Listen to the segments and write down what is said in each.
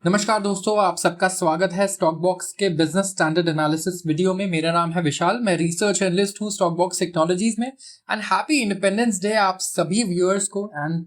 नमस्कार दोस्तों, आप सबका स्वागत है स्टॉक बॉक्स के बिजनेस स्टैंडर्ड एनालिसिस वीडियो में। मेरा नाम है विशाल, मैं रिसर्च एनालिस्ट हूं स्टॉक बॉक्स टेक्नोलॉजीज में। एंड हैप्पी इंडिपेंडेंस डे आप सभी व्यूअर्स को। एंड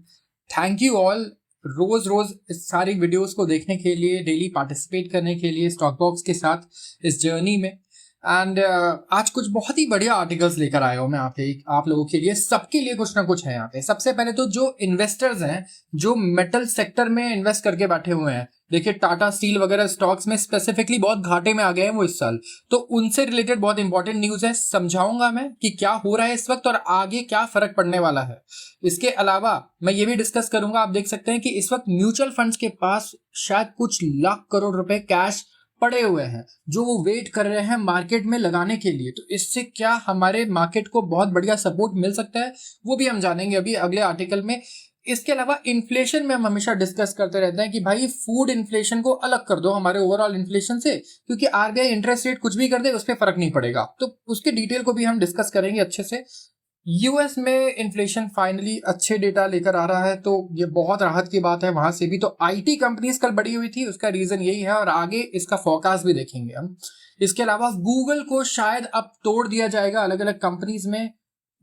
थैंक यू ऑल रोज रोज इस सारी वीडियोस को देखने के लिए, डेली पार्टिसिपेट करने के लिए स्टॉक बॉक्स के साथ इस जर्नी में। एंड आज कुछ बहुत ही बढ़िया आर्टिकल्स लेकर आया हूं मैं आप लोगों के लिए। सबके लिए कुछ ना कुछ है यहाँ पे। सबसे पहले तो जो इन्वेस्टर्स हैं, जो मेटल सेक्टर में इन्वेस्ट करके बैठे हुए हैं, देखिए टाटा स्टील वगैरह स्टॉक्स में स्पेसिफिकली बहुत घाटे में आ गए हैं वो इस साल, तो उनसे रिलेटेड बहुत इंपॉर्टेंट न्यूज है। समझाऊंगा मैं कि क्या हो रहा है इस वक्त और आगे क्या फर्क पड़ने वाला है। इसके अलावा मैं ये भी डिस्कस करूंगा, आप देख सकते हैं कि इस वक्त म्यूचुअल फंड्स के पास शायद कुछ लाख करोड़ रुपए कैश पड़े हुए हैं जो वो वेट कर रहे हैं मार्केट में लगाने के लिए। तो इससे क्या हमारे मार्केट को बहुत बढ़िया सपोर्ट मिल सकता है, वो भी हम जानेंगे अभी अगले आर्टिकल में। इसके अलावा इन्फ्लेशन में हम हमेशा डिस्कस करते रहते हैं कि भाई फूड इन्फ्लेशन को अलग कर दो हमारे ओवरऑल इन्फ्लेशन से, क्योंकि आरबीआई इंटरेस्ट रेट कुछ भी कर दे उस पर फर्क नहीं पड़ेगा। तो उसके डिटेल को भी हम डिस्कस करेंगे अच्छे से। यूएस में इन्फ्लेशन फाइनली अच्छे डेटा लेकर आ रहा है, तो ये बहुत राहत की बात है वहां से भी। तो आईटी कंपनीज कल बढ़ी हुई थी, उसका रीजन यही है और आगे इसका फोरकास्ट भी देखेंगे हम। इसके अलावा गूगल को शायद अब तोड़ दिया जाएगा अलग अलग कंपनीज में,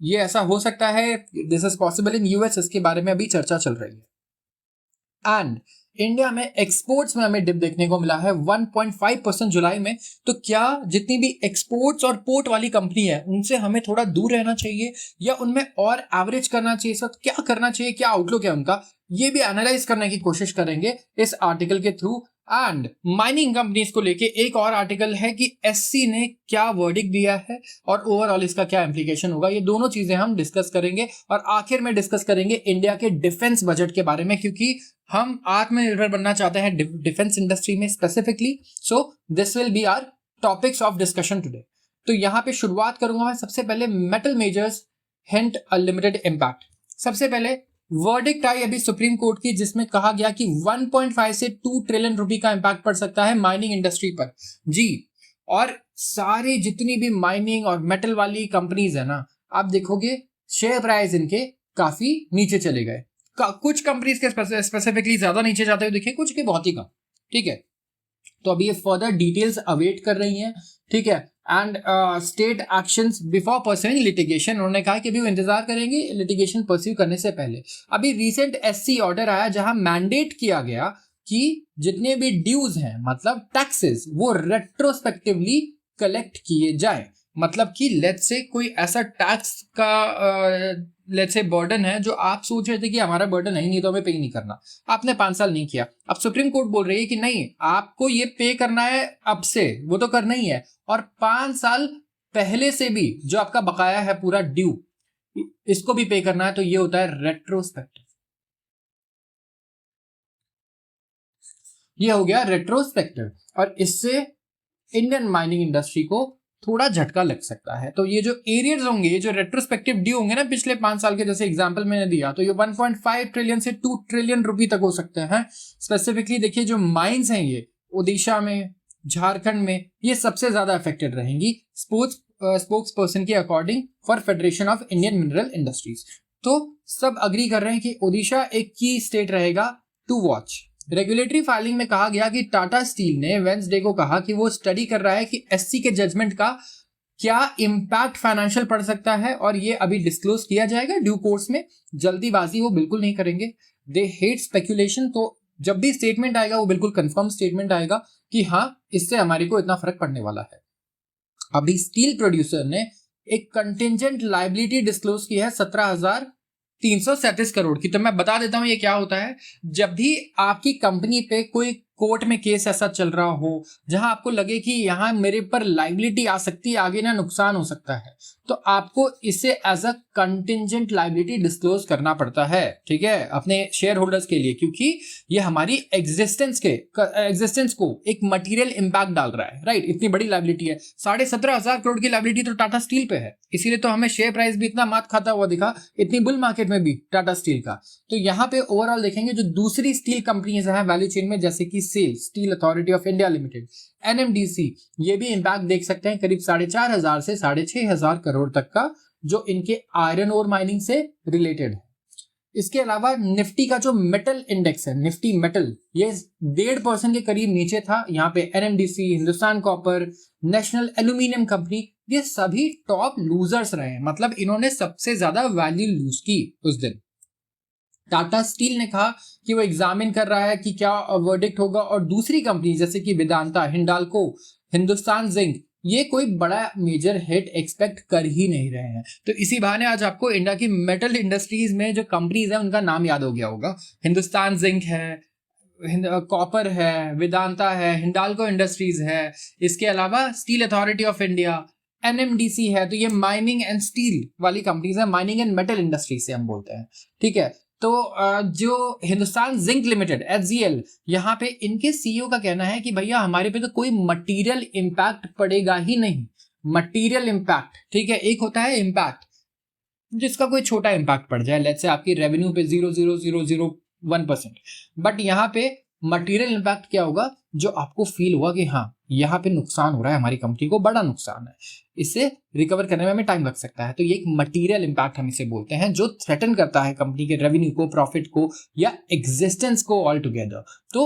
ये ऐसा हो सकता है, this is possible in US. इसके बारे में अभी चर्चा चल रही है। एंड इंडिया में एक्सपोर्ट्स में हमें डिप देखने को मिला है 1.5% जुलाई में। तो क्या जितनी भी एक्सपोर्ट्स और पोर्ट वाली कंपनी है उनसे हमें थोड़ा दूर रहना चाहिए या उनमें और एवरेज करना चाहिए? इस वक्त क्या करना चाहिए, क्या आउटलुक है उनका, ये भी एनालाइज करने की कोशिश करेंगे इस आर्टिकल के थ्रू। एंड माइनिंग कंपनीज को लेके एक और आर्टिकल है कि एससी ने क्या वर्डिक्ट दिया है और ओवरऑल इसका क्या इंप्लीकेशन होगा। ये दोनों चीजें हम डिस्कस करेंगे और आखिर में डिस्कस करेंगे इंडिया के डिफेंस बजट के बारे में, क्योंकि हम आत्मनिर्भर बनना चाहते हैं डिफेंस इंडस्ट्री में specifically. So this will be our topics of discussion today. तो यहाँ पे शुरुआत करूंगा मैं सबसे पहले metal measures hint a limited impact. सबसे पहले वर्डिक्ट आई अभी सुप्रीम कोर्ट की, जिसमें कहा गया कि 1.5 से 2 ट्रिलियन रुपए का इंपैक्ट पड़ सकता है माइनिंग इंडस्ट्री पर जी। और सारी जितनी भी माइनिंग और मेटल वाली कंपनीज है ना, आप देखोगे शेयर प्राइस इनके काफी नीचे चले गए। कुछ कंपनीज के स्पेसिफिकली ज्यादा नीचे जाते हुए दिखे, कुछ के बहुत ही कम। ठीक है, तो अभी ये फर्दर डिटेल्स अवेट कर रही हैं। ठीक है, and state actions before pursuing litigation, उन्होंने कहा कि अभी वो इंतजार करेंगे लिटिगेशन परस्यू करने से पहले। अभी रिसेंट एससी ऑर्डर आया जहां मैंडेट किया गया कि जितने भी ड्यूज हैं, मतलब टैक्सेस, वो रेट्रोस्पेक्टिवली कलेक्ट किए जाए। मतलब कि लेट्स से कोई ऐसा टैक्स का लेट्स से बर्डन है जो आप सोच रहे थे कि हमारा बर्डन है ही नहीं तो हमें पे ही नहीं करना, आपने 5 साल नहीं किया। अब सुप्रीम कोर्ट बोल रही है कि नहीं, आपको ये पे करना है अब से, वो तो करना ही है, और 5 साल पहले से भी जो आपका बकाया है पूरा ड्यू, इसको भी पे करना है। तो ये होता है रेट्रोस्पेक्टिव। ये हो गया रेट्रोस्पेक्टिव, और इससे इंडियन माइनिंग इंडस्ट्री को थोड़ा झटका लग सकता है। तो ये जो एरियर्स होंगे, ये जो रेट्रोस्पेक्टिव ड्यू होंगे ना पिछले 5 साल के, जैसे एग्जांपल मैंने दिया, तो ये 1.5 ट्रिलियन से 2 ट्रिलियन रुपए तक हो सकते हैं। स्पेसिफिकली देखिए जो माइंस हैं ये ओडिशा में, झारखंड में, ये सबसे ज्यादा अफेक्टेड रहेंगी स्पोक्स पर्सन के according for federation of Indian mineral industries. तो सब अग्री कर रहे हैं कि ओडिशा एक की स्टेट रहेगा टू वॉच। रेगुलेटरी फाइलिंग में कहा गया कि टाटा स्टील ने वेंसडे को कहा कि वो स्टडी कर रहा है कि एससी के जजमेंट का क्या इंपैक्ट फाइनेंशियल पड़ सकता है, और ये अभी डिस्क्लोज किया जाएगा ड्यू कोर्स में। जल्दीबाजी वो बिल्कुल नहीं करेंगे, दे हेट स्पेकुलेशन। तो जब भी स्टेटमेंट आएगा वो बिल्कुल कंफर्म स्टेटमेंट आएगा कि हाँ, इससे हमारे को इतना फर्क पड़ने वाला है। अभी स्टील प्रोड्यूसर ने एक कंटिजेंट लायबिलिटी डिस्क्लोज की है 17,337 करोड़ की। तो मैं बता देता हूं ये क्या होता है। जब भी आपकी कंपनी पे कोई कोर्ट में केस ऐसा चल रहा हो जहां आपको लगे कि यहां मेरे पर लायबिलिटी आ सकती है, आगे ना नुकसान हो सकता है, तो आपको इसे as a contingent liability disclose करना पड़ता है। ठीक है, अपने शेयर होल्डर्स के लिए, क्योंकि ये हमारी एग्जिस्टेंस को एक मटेरियल इंपैक्ट डाल रहा है। राइट, इतनी बड़ी लायबिलिटी है, 17,500 करोड़ की लायबिलिटी तो टाटा स्टील पे है, इसीलिए तो हमें शेयर प्राइस भी इतना मात खाता हुआ दिखा इतनी बुल मार्केट में भी टाटा स्टील का। तो यहाँ पे ओवरऑल देखेंगे जो दूसरी स्टील कंपनीज हैं वैल्यू चेन में, जैसे कि SAIL, steel authority of India limited, NMDC, ये भी इंपैक्ट देख सकते हैं करीब 4,500 से 6,500 करोड़ तक का, जो इनके आयरन ओर माइनिंग से रिलेटेड है। इसके अलावा निफ्टी का जो मेटल इंडेक्स है, निफ्टी मेटल, ये 1.5% के करीब नीचे था। यहाँ पे NMDC, Hindustan copper, national aluminium company, ये सभी टॉप लूजर्स रहे हैं, मतलब इन्होंने सबसे ज्यादा वैल्यू लूज की उस दिन। टाटा स्टील ने कहा कि वो एग्जामिन कर रहा है कि क्या वर्डिक्ट होगा, और दूसरी कंपनी जैसे कि वेदांता, हिंडाल्को, हिंदुस्तान जिंक, ये कोई बड़ा मेजर हिट एक्सपेक्ट कर ही नहीं रहे हैं। तो इसी बहाने आज आपको इंडिया की मेटल इंडस्ट्रीज में जो कंपनीज है उनका नाम याद हो गया होगा। हिंदुस्तान जिंक है, कॉपर है, वेदांता है, हिंडाल्को इंडस्ट्रीज है, इसके अलावा steel authority of India, NMDC है। तो ये माइनिंग एंड स्टील वाली कंपनीज है, माइनिंग एंड मेटल इंडस्ट्री से हम बोलते हैं, ठीक है। तो जो हिंदुस्तान जिंक लिमिटेड एचजीएल, यहाँ पे इनके सीईओ का कहना है कि भैया हमारे पे तो कोई मटेरियल इंपैक्ट पड़ेगा ही नहीं। मटेरियल इंपैक्ट, ठीक है, एक होता है इंपैक्ट जिसका कोई छोटा इंपैक्ट पड़ जाए, लेट्स से आपकी रेवेन्यू पे 0.0001%, बट यहाँ पे मटेरियल इंपैक्ट क्या होगा, जो आपको फील हुआ कि हाँ यहाँ पे नुकसान हो रहा है, हमारी कंपनी को बड़ा नुकसान है, इससे रिकवर करने में हमें टाइम लग सकता है। तो ये एक मटेरियल इंपैक्ट हम इसे बोलते हैं, जो थ्रेटन करता है कंपनी के रेवेन्यू को, प्रॉफिट को या एग्जिस्टेंस को ऑल टुगेदर। तो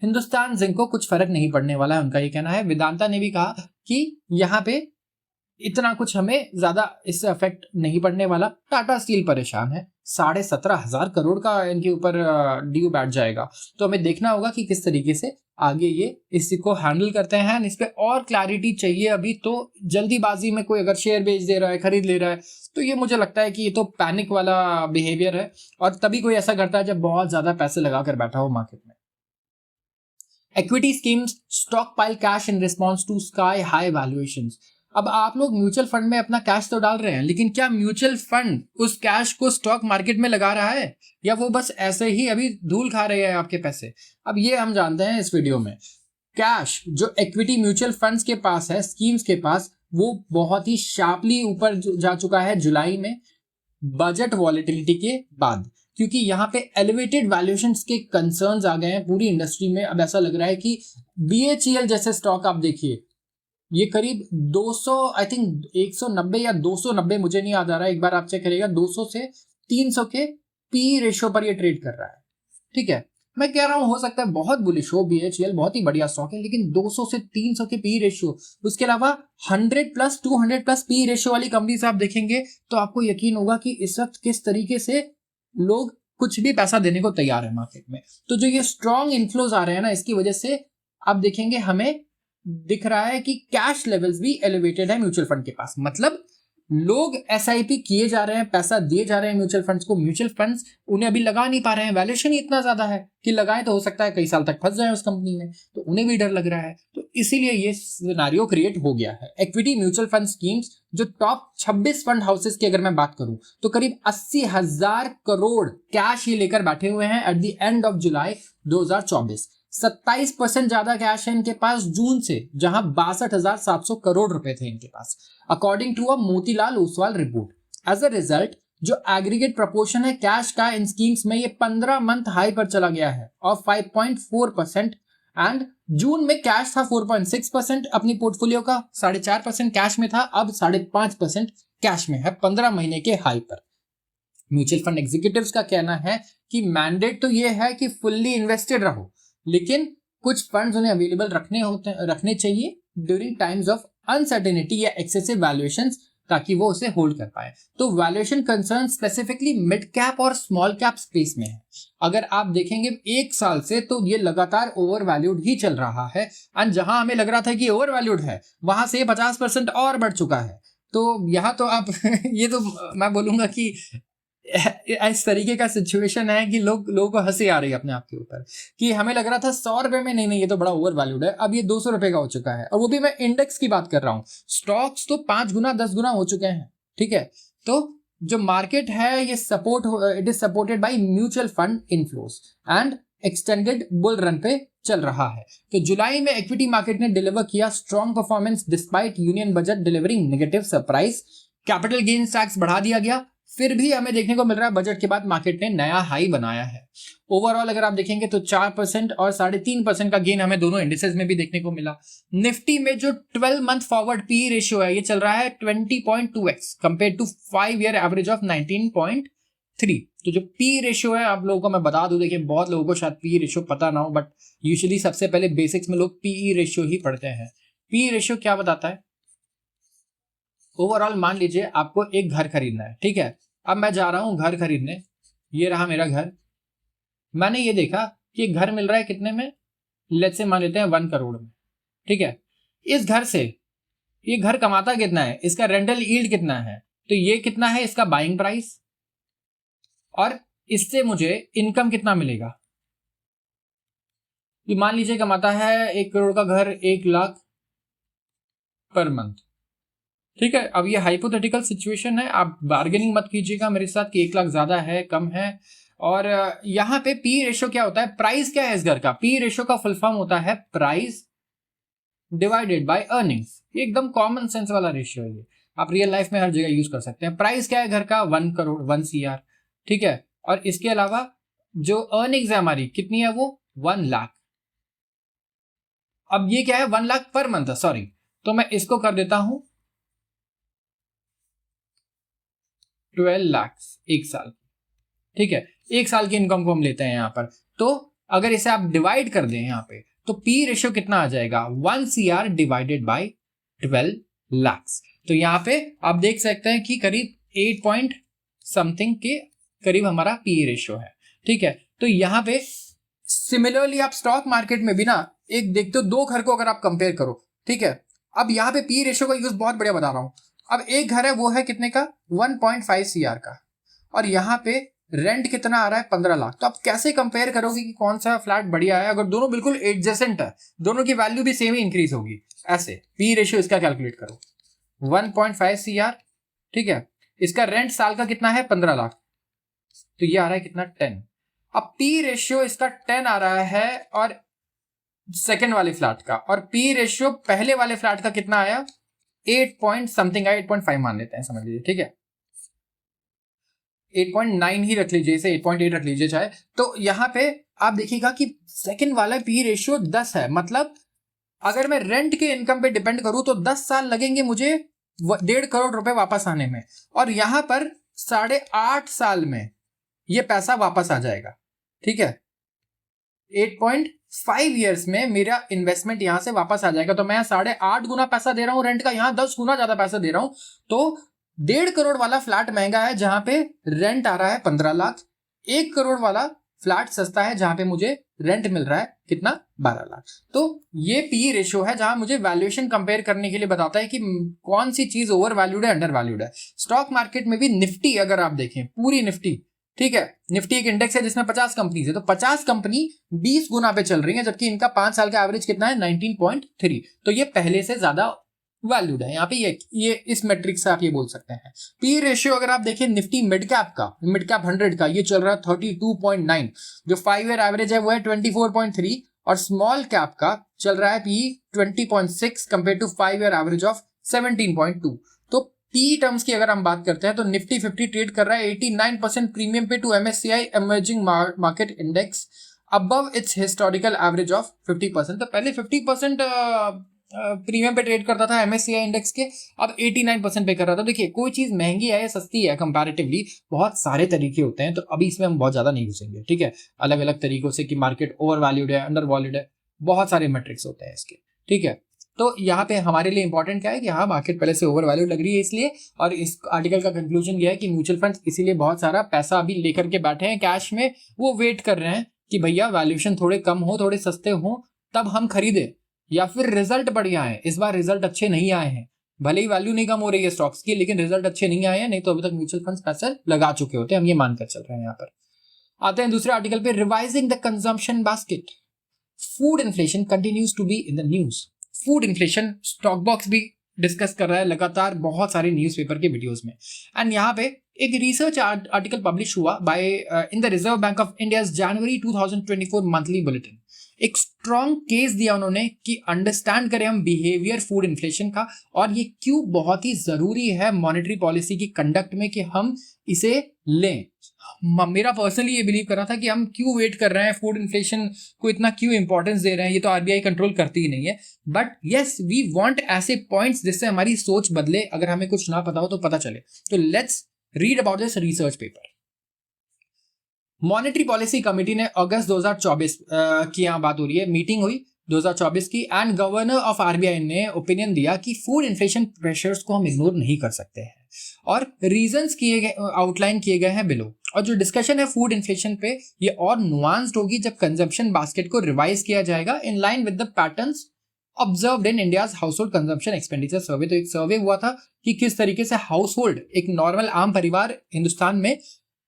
हिंदुस्तान जिंक को कुछ फर्क नहीं पड़ने वाला है, उनका ये कहना है। वेदांता ने भी कहा कि यहाँ पे इतना कुछ हमें ज्यादा इससे अफेक्ट नहीं पड़ने वाला। टाटा स्टील परेशान है, 17,500 करोड़ का इनके ऊपर ड्यू बैठ जाएगा। तो हमें देखना होगा कि किस तरीके से आगे ये इसी को हैंडल करते हैं। इस पे और क्लैरिटी चाहिए अभी, तो जल्दीबाजी में कोई अगर शेयर बेच दे रहा है, खरीद ले रहा है, तो ये मुझे लगता है कि ये तो पैनिक वाला बिहेवियर है, और तभी कोई ऐसा करता है जब बहुत ज्यादा पैसे लगा कर बैठा हो मार्केट में। Equity schemes stockpile cash in response to sky high valuations. अब आप लोग म्यूचुअल फंड में अपना कैश तो डाल रहे हैं, लेकिन क्या म्यूचुअल फंड उस कैश को स्टॉक मार्केट में लगा रहा है, या वो बस ऐसे ही अभी धूल खा रहे हैं आपके पैसे? अब ये हम जानते हैं इस वीडियो में। कैश जो इक्विटी म्यूचुअल फंड्स के पास है, स्कीम्स के पास, वो बहुत ही शार्पली ऊपर जा चुका है जुलाई में, बजट वॉलेटिलिटी के बाद, क्योंकि यहाँ पे एलिवेटेड वैल्यूएशंस के कंसर्न्स आ गए हैं पूरी इंडस्ट्री में। अब ऐसा लग रहा है कि बीएचईएल जैसे स्टॉक आप देखिए, ये करीब 200, आई थिंक 190 या 290, मुझे नहीं याद आ रहा है, एक बार आप चेक करिएगा, 200 से 300 के पी रेशियो पर ये ट्रेड कर रहा है, ठीक है। मैं कह रहा हूं हो सकता है बहुत बुलिश हो, बीएचईएल बहुत ही बढ़िया स्टॉक है, लेकिन 200 से 300 के पी रेशियो, उसके अलावा 100+ 200+ पी रेशियो वाली कंपनी से आप देखेंगे तो आपको यकीन होगा कि इस वक्त किस तरीके से लोग कुछ भी पैसा देने को तैयार है मार्केट में। तो जो ये स्ट्रॉन्ग इन्फ्लोज आ रहे हैं ना, इसकी वजह से आप देखेंगे हमें दिख रहा है कि कैश लेवल्स भी एलिवेटेड है म्यूचुअल फंड के पास। मतलब लोग एसआईपी किए जा रहे हैं, पैसा दिए जा रहे हैं म्यूचुअल फंड्स को, म्यूचुअल फंड्स उन्हें अभी लगा नहीं पा रहे हैं, वैल्यूएशन ही इतना ज्यादा है कि लगाए तो हो सकता है कई साल तक फंस जाए उस कंपनी में, तो उन्हें भी डर लग रहा है। तो इसीलिए ये सिनेरियो क्रिएट हो गया है। इक्विटी म्यूचुअल फंड स्कीम्स जो टॉप 26 फंड हाउसेस की अगर मैं बात करूं, तो करीब 80,000 करोड़ कैश ही लेकर बैठे हुए हैं at the end of July 2024। 27% ज्यादा कैश है इनके पास जून से, जहां 62,700 करोड़ रुपए थे इनके पास, according to a Motilal Oswal report. As a result जो एग्रीगेट प्रपोर्शन है कैश का इन स्कीम्स में, ये 15 मंथ हाई पर चला गया है और 5.4%, एंड जून में कैश था 4.6% अपनी पोर्टफोलियो का, 4.5% कैश में था, अब 5.5% कैश में है 15 महीने के हाई पर। म्यूचुअल फंड एग्जीक्यूटिव्स का कहना है कि मैंडेट तो ये है कि फुल्ली इन्वेस्टेड रहो, लेकिन कुछ फंड्स उन्हें अवेलेबल रखने चाहिए ड्यूरिंग टाइम्स ऑफ अनसर्टेनिटी या एक्सेसिव वैल्यूएशंस, ताकि वो उसे होल्ड कर पाए। तो valuation concern specifically mid cap और स्मॉल कैप स्पेस में है। अगर आप देखेंगे एक साल से तो ये लगातार ओवर वैल्यूड ही चल रहा है, एंड जहां हमें लग रहा था कि ओवर वैल्यूड है, वहां से 50% और बढ़ चुका है। तो यहाँ तो आप ये तो मैं बोलूंगा कि इस तरीके का सिचुएशन है कि लोगों को हंसी आ रही है अपने आप के ऊपर, कि हमें लग रहा था 100 रुपए में, नहीं ये तो बड़ा ओवर वैल्यूड है, अब ये 200 रुपए का हो चुका है, और वो भी मैं इंडेक्स की बात कर रहा हूं। स्टॉक्स तो 5 गुना 10 गुना हो चुके हैं, ठीक है। तो जो मार्केट है ये it is supported by mutual fund inflows and extended bull run पे चल रहा है। तो जुलाई में इक्विटी मार्केट ने डिलीवर किया strong performance despite union budget delivering negative surprise. Capital gain tax बढ़ा दिया गया, फिर भी हमें देखने को मिल रहा है बजट के बाद मार्केट ने नया हाई बनाया है। ओवरऑल अगर आप देखेंगे तो 4% और 3.5% का गेन हमें दोनों इंडिसेस में भी देखने को मिला। निफ्टी में जो 12 मंथ फॉरवर्ड पी रेशियो है, ये चल रहा है 20.2x compare to 5 year average of 19.6। 3। तो जो पी रेशियो है आप लोगों को मैं बता दूं, देखिए बहुत लोगों को शायद पी रेशियो पता ना हो, बट यूजुअली सबसे पहले बेसिक्स में लोग पीई रेशियो ही पढ़ते हैं। पी रेशियो क्या बताता है? ओवरऑल मान लीजिए आपको एक घर खरीदना है, ठीक है। अब मैं जा रहा हूं घर खरीदने, ये रहा मेरा घर। मैंने ये देखा कि घर मिल रहा है कितने में, लेट्स से मान लेते हैं 1 करोड़ में, ठीक है। इस घर से ये घर कमाता कितना है, इसका रेंटल यील्ड कितना है, तो ये कितना है इसका बाइंग प्राइस, और इससे मुझे इनकम कितना मिलेगा। ये मान लीजिए कमाता है 1 करोड़ का घर 1 लाख पर मंथ, ठीक है। अब ये हाइपोथेटिकल सिचुएशन है, आप बार्गेनिंग मत कीजिएगा मेरे साथ कि 1 लाख ज्यादा है कम है। और यहाँ पे पी रेशियो क्या होता है, प्राइस क्या है इस घर का, पी रेशियो का फुल फॉर्म होता है प्राइस डिवाइडेड बाय अर्निंग्स। ये एकदम कॉमन सेंस वाला रेशियो है, ये आप रियल लाइफ में हर जगह यूज कर सकते हैं। प्राइस क्या है घर का, 1 करोड़ 1 CR, ठीक है। और इसके अलावा जो अर्निंग्स है हमारी कितनी है, वो 1 लाख। अब ये क्या है, 1 लाख पर मंथ, सॉरी, तो मैं इसको कर देता हूं 12 लाख 1 साल, ठीक है। 1 साल की इनकम को हम लेते हैं यहां पर। तो अगर इसे आप डिवाइड कर दें यहां पे, तो पी रेशियो कितना आ जाएगा, 1 CR डिवाइडेड बाय 12 लाख। तो यहां पे आप देख सकते हैं कि करीब 8 पॉइंट समथिंग के करीब हमारा पी रेशियो है, ठीक है। तो यहां पे सिमिलरली आप स्टॉक मार्केट में भी ना एक देखते हो, 2 घर को अगर आप कंपेयर करो, ठीक है। अब यहां पे पी रेशियो का यूज बहुत बढ़िया बता रहा हूं। अब एक घर है वो है कितने का, 1.5 CR का, और यहाँ पे रेंट कितना आ रहा है, 15 लाख। तो आप कैसे कंपेयर करोगे कि कौन सा फ्लैट बढ़िया है, अगर दोनों बिल्कुल एडजेसेंट है, दोनों की वैल्यू भी सेम ही इंक्रीज होगी। ऐसे पी रेशियो इसका कैलकुलेट करो, 1.5 CR, ठीक है। इसका रेंट साल का कितना है, 15 लाख, तो ये आ रहा है कितना, 10। अब पी रेशियो इसका 10 आ रहा है और सेकेंड वाले फ्लैट का, और पी रेशियो पहले वाले फ्लैट का कितना आया, 8 पॉइंट समथिंग आया, 8.5 मान लेते हैं, समझ लीजिए, ठीक है। 8.9 ही रख लीजिए, इसे 8.8 रख लीजिए चाहे। तो यहां पे आप देखिएगा कि सेकंड वाला पी रेशियो 10 है, मतलब अगर मैं रेंट के इनकम पे डिपेंड करूं तो 10 साल लगेंगे मुझे 1.5 करोड़ रुपए वापस आने में, और यहां पर 8.5 साल में ये पैसा वापस आ जाएगा, ठीक है। 8.5 ईयर्स में मेरा इन्वेस्टमेंट यहां से वापस आ जाएगा। तो मैं 8.5 गुना पैसा दे रहा हूं रेंट का, यहां 10 गुना ज्यादा पैसा दे रहा हूं। तो 1.5 करोड़ वाला फ्लैट महंगा है जहां पे रेंट आ रहा है 15 लाख, 1 करोड़ वाला फ्लैट सस्ता है जहां पे मुझे रेंट मिल रहा है कितना, 12 लाख। तो ये पी रेशियो है जहां मुझे वैल्यूएशन कंपेयर करने के लिए बताता है कि कौन सी चीज ओवर वैल्यूड है, अंडर वैल्यूड है। स्टॉक मार्केट में भी निफ्टी अगर आप देखें, पूरी निफ्टी, ठीक है, निफ्टी एक इंडेक्स है जिसमें 50 कंपनीज है, तो 50 कंपनी 20 गुना पे चल रही है, जबकि इनका 5 साल का एवरेज कितना है, 19.3। तो ये पहले से ज्यादा वैल्यूड है यहाँ पे, ये इस मैट्रिक्स से आप ये बोल सकते हैं। पी रेशियो अगर आप देखें निफ्टी मिड कैप का, मिड कैप 100 का, ये चल रहा है 32.9, जो 5 ईयर एवरेज है वो है 24.3, और स्मॉल कैप का चल रहा है P 20.6 compare to 5 year average of 17.2। तो पी टर्म्स की अगर हम बात करते हैं तो निफ्टी 50 ट्रेड कर रहा है 89% प्रीमियम पे to MSCI emerging market index above its historical average of 50%। तो पहले 50% प्रीमियम पे ट्रेड करता था MSCI इंडेक्स के, अब 89% पे कर रहा था। देखिए कोई चीज महंगी है या सस्ती है कंपैरेटिवली, बहुत सारे तरीके होते हैं, तो अभी इसमें हम बहुत ज्यादा नहीं घुसेंगे, ठीक है। अलग अलग तरीकों से कि मार्केट ओवर वैल्यूड है, अंडर वैल्यूड है, बहुत सारे मेट्रिक्स होते हैं इसके, ठीक है। तो यहाँ पे हमारे लिए इंपॉर्टेंट क्या है कि हाँ मार्केट पहले से ओवर वैल्यू लग रही है इसलिए, और इस आर्टिकल का कंक्लूजन यह है कि म्यूचुअल फंड्स इसीलिए बहुत सारा पैसा अभी लेकर के बैठे हैं कैश में, वो वेट कर रहे हैं कि भैया वैल्यूएशन थोड़े कम हो, थोड़े सस्ते हो, तब हम खरीदे, या फिर रिजल्ट बढ़िया है। इस बार रिजल्ट अच्छे नहीं आए हैं, भले ही वैल्यू नहीं कम हो रही है स्टॉक्स की, लेकिन रिजल्ट अच्छे नहीं आए हैं, नहीं तो अभी तक म्यूचुअल फंड्स पैसे लगा चुके होते हैं, हम ये मानकर चल रहे हैं। यहाँ पर आते हैं दूसरे आर्टिकल पे, revising the consumption basket, food inflation continues to be in the news. Food inflation stock box भी डिस्कस कर रहा है लगातार बहुत सारे न्यूज़पेपर के वीडियोस में, एंड यहाँ पे एक रिसर्च आर्टिकल पब्लिश हुआ by in the Reserve Bank of India's January 2024 monthly bulletin. एक स्ट्रॉन्ग केस दिया उन्होंने कि अंडरस्टैंड करें हम बिहेवियर फूड इन्फ्लेशन का, और ये क्यों बहुत ही जरूरी है मॉनेटरी पॉलिसी की कंडक्ट में कि हम इसे लें। मेरा पर्सनली ये बिलीव कर रहा था कि हम क्यों वेट कर रहे हैं, फूड इन्फ्लेशन को इतना क्यों इंपॉर्टेंस दे रहे हैं, ये तो आरबीआई कंट्रोल करती ही नहीं है। बट यस वी वांट ऐसे पॉइंट्स जिससे हमारी सोच बदले, अगर हमें कुछ ना पता हो तो पता चले। तो let's read about this research paper. Monetary policy committee ने अगस्त 2024 की यहाँ बात हो रही है, मीटिंग हुई 2024 की, एंड गवर्नर ऑफ आरबीआई ने ओपिनियन दिया कि फूड इन्फ्लेशन प्रेशर्स को हम इग्नोर नहीं कर सकते हैं, और रीजंस किए गए, आउटलाइन किए गए हैं बिलो। और जो डिस्कशन है फूड इन्फ्लेशन पे, ये और नुआंस्ड होगी जब कंजम्पशन बास्केट को रिवाइज किया जाएगा in line with the patterns observed in India's household consumption expenditure सर्वे। तो एक सर्वे हुआ था कि किस तरीके से हाउस होल्ड, एक नॉर्मल आम परिवार हिंदुस्तान में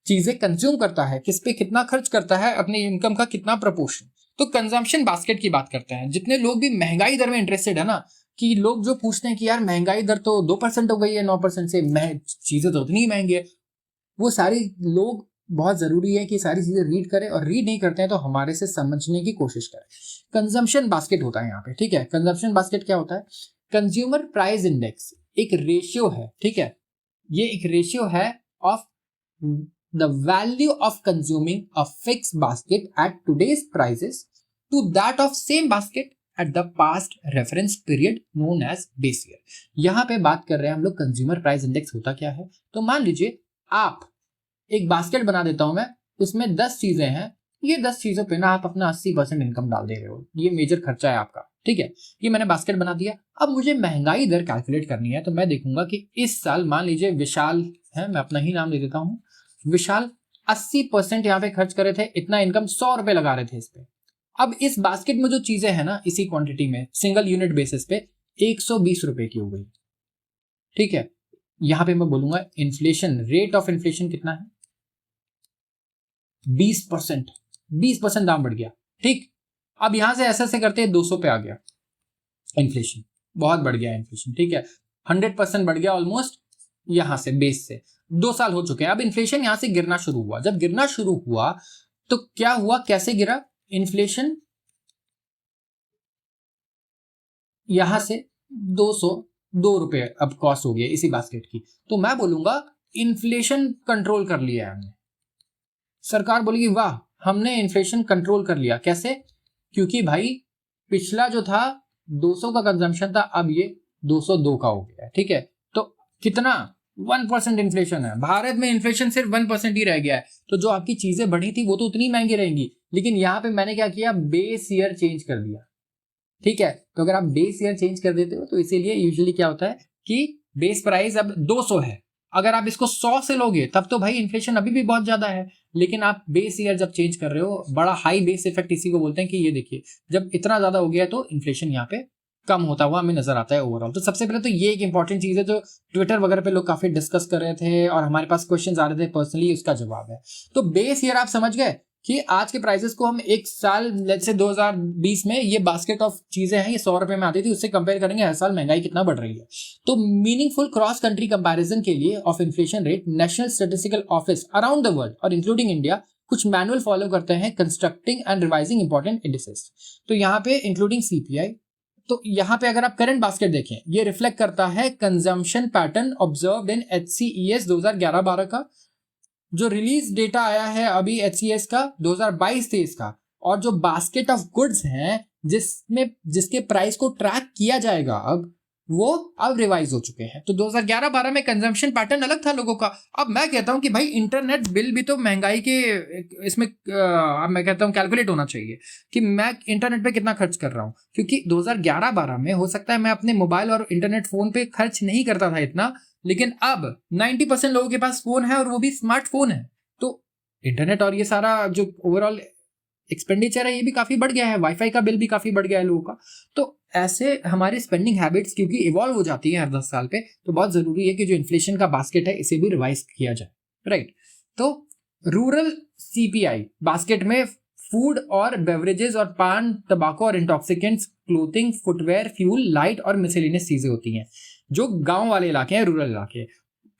चीजें कंज्यूम करता है, किस पे कितना खर्च करता है, अपनी इनकम का कितना प्रपोर्शन। तो कंजम्पशन बास्केट की बात करते हैं। जितने लोग भी महंगाई दर में इंटरेस्टेड है ना, कि लोग जो पूछते हैं कि यार महंगाई दर तो 2% हो गई है 9% से, चीजें तो उतनी ही महंगी है, वो सारी लोग बहुत जरूरी है कि सारी चीजें रीड करें, और रीड नहीं करते हैं तो हमारे से समझने की कोशिश करें। कंजम्पशन बास्केट होता है यहाँ पे, ठीक है। कंजम्पशन बास्केट क्या होता है? कंज्यूमर प्राइस इंडेक्स एक रेशियो है, ठीक है। ये एक रेशियो है of the value of consuming a fixed basket at today's prices to that of same basket at the past reference period known as base year। यहां पे बात कर रहे हैं हम लोग कंज्यूमर प्राइस इंडेक्स होता क्या है। तो मान लीजिए आप एक बास्केट बना देता हूं मैं, उसमें 10 चीजें हैं, ये 10 चीजों पे ना आप अपना 80% इनकम डाल दे रहे हो, ये मेजर खर्चा है आपका, ठीक है। ये मैंने बास्केट बना दिया। अब मुझे महंगाई दर कैलकुलेट करनी है, तो मैं देखूंगा कि इस साल मान लीजिए विशाल है, मैं अपना ही नाम दे देता हूं, विशाल 80% यहाँ पे खर्च करे थे, इतना इनकम 100 रुपए लगा रहे थे इस पे। अब इस बास्केट में जो चीजें हैं ना, इसी क्वांटिटी में सिंगल यूनिट बेसिस पे 120 रुपए की हो गई, ठीक है। यहां पे मैं बोलूंगा इन्फ्लेशन, रेट ऑफ इन्फ्लेशन कितना है? 20%। 20% दाम बढ़ गया, ठीक। अब यहां से ऐसे करते 200 पे आ गया इन्फ्लेशन, बहुत बढ़ गया इन्फ्लेशन, ठीक है। 100% बढ़ गया ऑलमोस्ट, यहां से बेस से 2 साल हो चुके हैं। अब इन्फ्लेशन यहां से गिरना शुरू हुआ। जब गिरना शुरू हुआ तो क्या हुआ, कैसे गिरा इन्फ्लेशन? यहां से 202 रुपए अब कॉस्ट हो गया इसी बास्केट की। तो मैं बोलूंगा इन्फ्लेशन कंट्रोल कर लिया है हमने। सरकार बोलेगी वाह, हमने इन्फ्लेशन कंट्रोल कर लिया। कैसे? क्योंकि भाई पिछला जो था 200 का कंजम्पशन था, अब ये 202 का हो गया, ठीक है। तो कितना? 1% इन्फ्लेशन है। भारत में इन्फ्लेशन सिर्फ 1% ही रह गया है। तो जो आपकी चीजें बढ़ी थी वो तो उतनी महंगी रहेंगी, लेकिन यहां पे मैंने क्या किया, बेस ईयर चेंज कर दिया, ठीक है। तो अगर आप बेस ईयर चेंज कर देते हो तो इसीलिए यूजुअली क्या होता है कि बेस प्राइस अब 200 है, अगर आप इसको 100 से लोगे तब तो भाई इन्फ्लेशन अभी भी बहुत ज्यादा है। लेकिन आप बेस ईयर जब चेंज कर रहे हो, बड़ा हाई बेस इफेक्ट इसी को बोलते हैं कि ये देखिए जब इतना ज्यादा हो गया तो इन्फ्लेशन यहाँ पे कम होता हुआ हमें नजर आता है ओवरऑल। तो सबसे पहले तो ये एक इंपॉर्टेंट चीज है जो ट्विटर वगैरह पे लोग काफी डिस्कस कर रहे थे और हमारे पास क्वेश्चन आ रहे थे पर्सनली, उसका जवाब है। तो बेस ईयर आप समझ गए कि आज के प्राइसेस को हम एक साल लेट्स से 2020 में ये बास्केट ऑफ चीजें हैं, ये 100 रुपए में आती थी, उससे कंपेयर करेंगे हर साल महंगाई कितना बढ़ रही है। तो मीनिंगफुल क्रॉस कंट्री कंपैरिजन के लिए of inflation rate, national statistical office around the world और इंक्लूडिंग इंडिया कुछ मैनुअल फॉलो करते हैं constructing and revising important indices. तो यहाँ पे इंक्लूडिंग सीपीआई। तो यहाँ पे अगर आप करंट बास्केट देखें, ये रिफ्लेक्ट करता है consumption pattern observed in HCES 2011-12 का, जो रिलीज डेटा आया है अभी HCS का 2022-23 का, और जो बास्केट ऑफ गुड्स हैं जिसके प्राइस को ट्रैक किया जाएगा अब, वो अब रिवाइज हो चुके हैं। तो 2011-12 में कंजम्पशन पैटर्न अलग था लोगों का। अब मैं कहता हूं कि भाई इंटरनेट बिल भी तो महंगाई के इसमें अब मैं कहता हूं कैलकुलेट होना चाहिए कि मैं इंटरनेट पे कितना खर्च कर रहा हूं, क्योंकि 2011-12 में हो सकता है मैं अपने मोबाइल और इंटरनेट फोन पे खर्च नहीं करता था इतना, लेकिन अब 90% लोगों के पास फोन है और वो भी स्मार्टफोन है। तो इंटरनेट और ये सारा जो ओवरऑल एक्सपेंडिचर है ये भी काफी बढ़ गया है, वाईफाई का बिल भी काफी बढ़ गया है लोगों का। तो ऐसे हमारी स्पेंडिंग हैबिट्स क्योंकि इवॉल्व हो जाती है हर 10 साल पे, तो बहुत जरूरी है कि जो इन्फ्लेशन का बास्केट है इसे भी रिवाइज किया जाए, राइट। तो रूरल सीपीआई बास्केट में फूड और बेवरेजेस और पान, तंबाकू और intoxicants, clothing, footwear, fuel, light और मिसलेनियस चीजें होती हैं जो गांव वाले इलाके हैं, रूरल इलाके,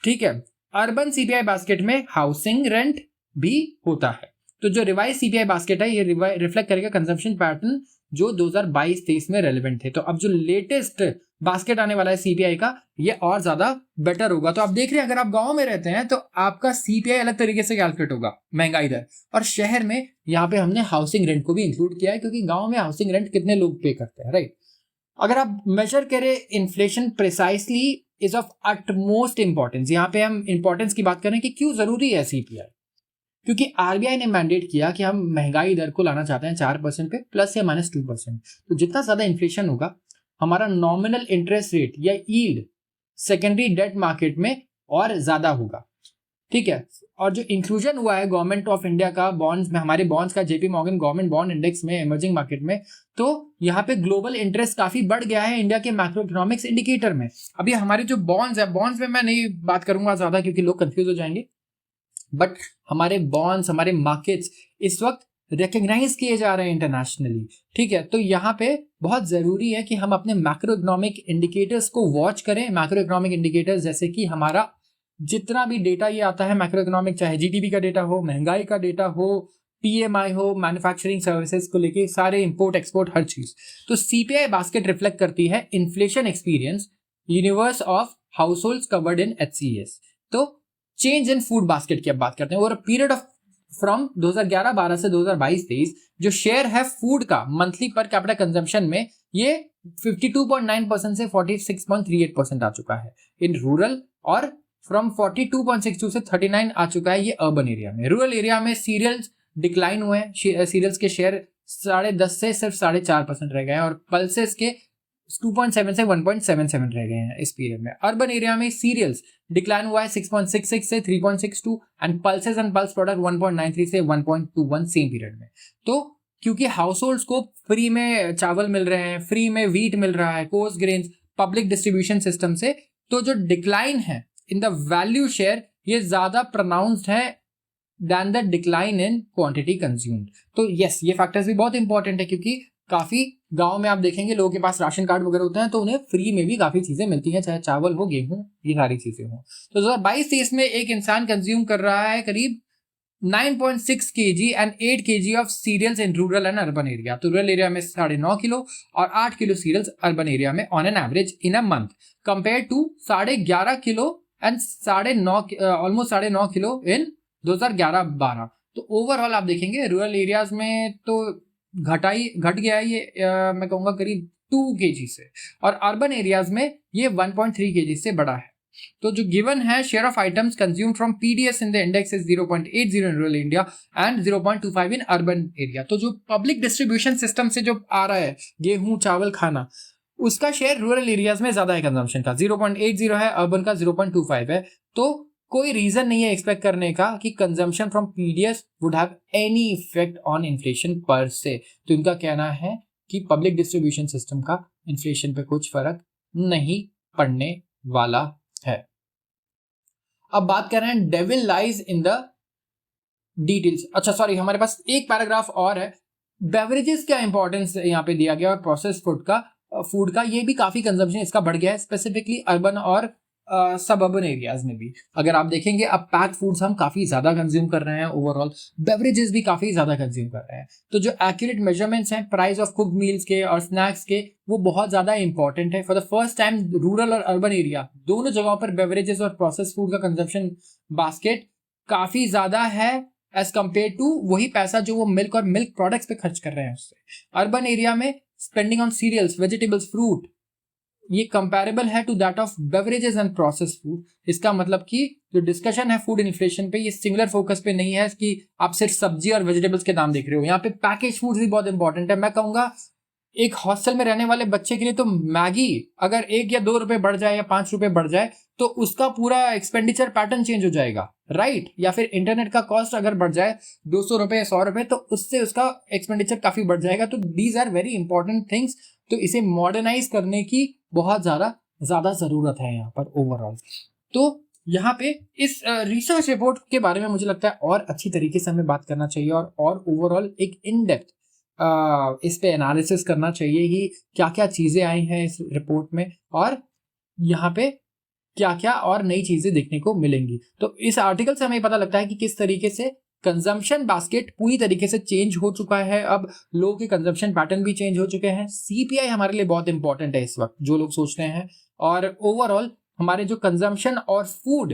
ठीक है। अर्बन सीपीआई बास्केट में हाउसिंग रेंट भी होता है। तो जो रिवाइज सीपीआई बास्केट है ये रिफ्लेक्ट करेगा कंजम्पशन पैटर्न जो 2022-23 में रेलेवेंट थे। तो अब जो लेटेस्ट बास्केट आने वाला है सीपीआई का, ये और ज्यादा बेटर होगा। तो आप देख रहे हैं अगर आप गांव में रहते हैं तो आपका सीपीआई अलग तरीके से कैलकुलेट होगा महंगाई दर, और शहर में यहाँ पे हमने हाउसिंग रेंट को भी इंक्लूड किया है क्योंकि गांव में हाउसिंग रेंट कितने लोग पे करते हैं, राइट। अगर आप मेजर करें inflation precisely is of utmost importance. यहाँ पे हम इंपॉर्टेंस की बात करें कि क्यों जरूरी है सीपीआई। क्योंकि आरबीआई ने मैंडेट किया कि हम महंगाई दर को लाना चाहते हैं 4% पे प्लस या -2%। तो जितना ज़्यादा इन्फ्लेशन होगा, हमारा नॉमिनल इंटरेस्ट रेट या यील्ड सेकेंडरी डेट मार्केट में और ज़्यादा होगा, ठीक है। और जो इंक्लूजन हुआ है गवर्नमेंट ऑफ इंडिया का बॉन्ड्स में, हमारे बॉन्ड्स का JP Morgan government bond index में इमर्जिंग मार्केट में, तो यहाँ पे ग्लोबल इंटरेस्ट काफी बढ़ गया है इंडिया के मैक्रो इकोनॉमिक्स इंडिकेटर में। अभी हमारे जो बॉन्ड्स है, बॉन्ड्स में मैं नहीं बात करूंगा ज्यादा क्योंकि लोग कंफ्यूज हो जाएंगे, बट हमारे बॉन्ड्स, हमारे मार्केट्स इस वक्त रिकग्नाइज किए जा रहे हैं इंटरनेशनली, ठीक है। तो यहाँ पे बहुत जरूरी है कि हम अपने मैक्रो इकोनॉमिक इंडिकेटर्स को वॉच करें। मैक्रो इकोनॉमिक इंडिकेटर्स जैसे कि हमारा जितना भी डेटा ये आता है मैक्रो इकोनॉमिक, चाहे जीडीपी का डेटा हो, महंगाई का डेटा हो, पीएमआई हो, मैन्युफैक्चरिंग सर्विसेज को लेके सारे इंपोर्ट एक्सपोर्ट हर चीज। तो सीपीआई बास्केट रिफ्लेक्ट करती है inflation experience universe of house hold covered in HCS। तो चेंज इन फूड बास्केट की अब बात करते हैं। ओवर पीरियड ऑफ फ्रॉम 2011-12 से 2022-23 जो शेयर है फूड का मंथली पर कैपिटा कंजम्पशन में, ये 52.9% से 46.38% आ चुका है इन रूरल, और फ्रॉम 42.62 से 39 आ चुका है ये अर्बन एरिया में। रूरल एरिया में सीरियल्स डिक्लाइन हुए हैं, सीरियल्स के शेयर 10.5 से सिर्फ 4.5% रह गए हैं, और पल्सेस के 2.7 से 1.77 रह गए हैं इस पीरियड में। अर्बन एरिया में सीरियल्स डिक्लाइन हुआ है 6.66 से 3.62, and pulses and pulse product 1.93 से 1.21 सेम पीरियड में। तो क्योंकि हाउस होल्ड्स को फ्री में चावल मिल रहे हैं, फ्री में व्हीट मिल रहा है, course grains public distribution system से, तो जो डिक्लाइन है इन द वैल्यू शेयर ये ज्यादा प्रोनाउंस्ड है than the decline in quantity consumed. तो यस, ये फैक्टर्स भी बहुत इंपॉर्टेंट है क्योंकि काफी गांव में आप देखेंगे लोगों के पास राशन कार्ड वगैरह होते हैं, तो उन्हें फ्री में भी काफी चीजें मिलती हैं, चाहे चावल हो, गेहूं, ये सारी चीजें हो। तो 2022-23 में एक इंसान कंज्यूम कर रहा है करीब 9.6 kg and 8 kg of cereals in rural and urban area. तो रूरल एरिया में 9.5 किलो और 8 किलो सीरियल्स अर्बन एरिया में on an average in a month, compare to 11.5 kilo and 9.5 almost 9.5 kilo in 2011-12। तो overall आप देखेंगे rural areas में तो घट गया है ये, मैं कहूँगा करीब 2 kg से, और अर्बन एरियाज में ये 1.3 kg से बड़ा है। तो जो गिवन है share of items consume from PDS in the index is 0.80 in rural India and 0.25 in urban area. तो जो पब्लिक डिस्ट्रीब्यूशन सिस्टम से जो आ रहा है गेहूं, चावल, खाना, उसका शेयर रूरल एरियाज में ज्यादा है कंजम्पशन का, 0.80 है, अर्बन का 0.25 है। तो कोई रीजन नहीं है एक्सपेक्ट करने का कि consumption from PDS would have any effect on inflation पर से। तो इनका कहना है कि पब्लिक डिस्ट्रीब्यूशन सिस्टम का इन्फ्लेशन पे कुछ फर्क नहीं पड़ने वाला है। अब बात कर रहे हैं devil lies in the details. अच्छा सॉरी, हमारे पास एक पैराग्राफ और है। बेवरेजेस का इंपॉर्टेंस यहाँ पे दिया गया, और प्रोसेस फूड का ये भी काफी कंजम्पशन इसका बढ़ गया है, स्पेसिफिकली अर्बन और सब अर्बन एरियाज में भी। अगर आप देखेंगे अब पैक्ड फूड्स हम काफी ज्यादा कंज्यूम कर रहे हैं, ओवरऑल बेवरेजेस भी काफी ज्यादा कंज्यूम कर रहे हैं। तो जो एक्यूरेट मेजरमेंट्स हैं प्राइस ऑफ कुक्ड मील्स के और स्नैक्स के, वो बहुत ज्यादा इंपॉर्टेंट है। For the first time rural और अर्बन एरिया दोनों जगहों पर बेवरेजेस और प्रोसेस फूड का कंजम्पशन बास्केट काफी ज्यादा है एज कम्पेयर टू वही पैसा जो वो मिल्क और मिल्क प्रोडक्ट्स पे खर्च कर रहे हैं उससे। अर्बन एरिया में spending on cereals, vegetables, fruit, ये कंपैरेबल है to that of beverages and process food. इसका मतलब कि जो डिस्कशन है फूड इन्फ्लेशन पे, ये सिंगुलर फोकस पे नहीं है कि आप सिर्फ सब्जी और वेजिटेबल्स के दाम देख रहे हो। यहाँ पे पैकेज फूड भी बहुत इंपॉर्टेंट है। मैं कहूंगा एक हॉस्टल में रहने वाले बच्चे के लिए तो मैगी अगर 1 या 2 रुपए बढ़ जाए या 5 रुपए बढ़ जाए तो उसका पूरा एक्सपेंडिचर पैटर्न चेंज हो जाएगा, राइट। या फिर इंटरनेट का कॉस्ट अगर बढ़ जाए 200 रुपए, 100 रुपए, तो उससे उसका एक्सपेंडिचर काफी बढ़ जाएगा। तो these are very important things. तो इसे मॉडर्नाइज करने की बहुत ज्यादा जरूरत है यहाँ पर ओवरऑल। तो यहाँ पे इस रिसर्च रिपोर्ट के बारे में मुझे लगता है और अच्छी तरीके से हमें बात करना चाहिए, और ओवरऑल एक इन डेप्थ इस पे एनालिसिस करना चाहिए कि क्या क्या चीजें आई हैं इस रिपोर्ट में, और यहाँ पे क्या क्या और नई चीजें देखने को मिलेंगी। तो इस आर्टिकल से हमें पता लगता है कि किस तरीके से कंजम्पशन बास्केट पूरी तरीके से चेंज हो चुका है। अब लोगों के कंजम्पशन पैटर्न भी चेंज हो चुके हैं। सीपीआई हमारे लिए बहुत इंपॉर्टेंट है इस वक्त, जो लोग सोच रहे हैं, और ओवरऑल हमारे जो कंजम्पशन और फूड